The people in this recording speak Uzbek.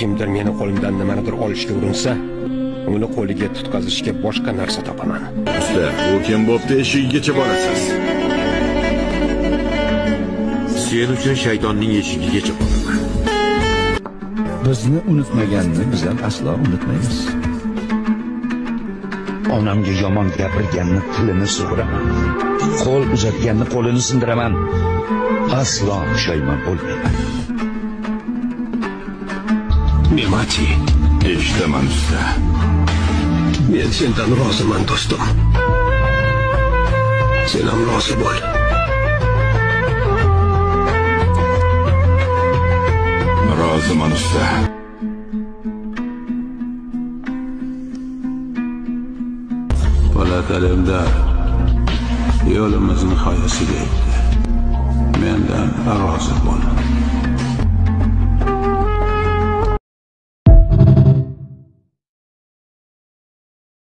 kimdir meni qo'limdan nimanidir olishga urinsa, uni qo'liga tutqazishga boshqa narsa topaman. Usta, u kim bo'pti, eshigigacha borasiz. Sen uchun shaytonning eshigigacha boraman. Bizni unutmaganni biz ham aslo unutmaymiz. Onamga yomon gapirganni tilini sug'uraman. Qo'l uzatganni qo'lini sindiraman. Aslo pushaymon bo'lmayman. Nemati, Eshitaman usta. men sendan roziman do'stim. Sen ham rozi bo'l. Roziman usta. Po'lat Alimdar yo'limiz nihoyasiga yetdi. Mendan rozi bo'l.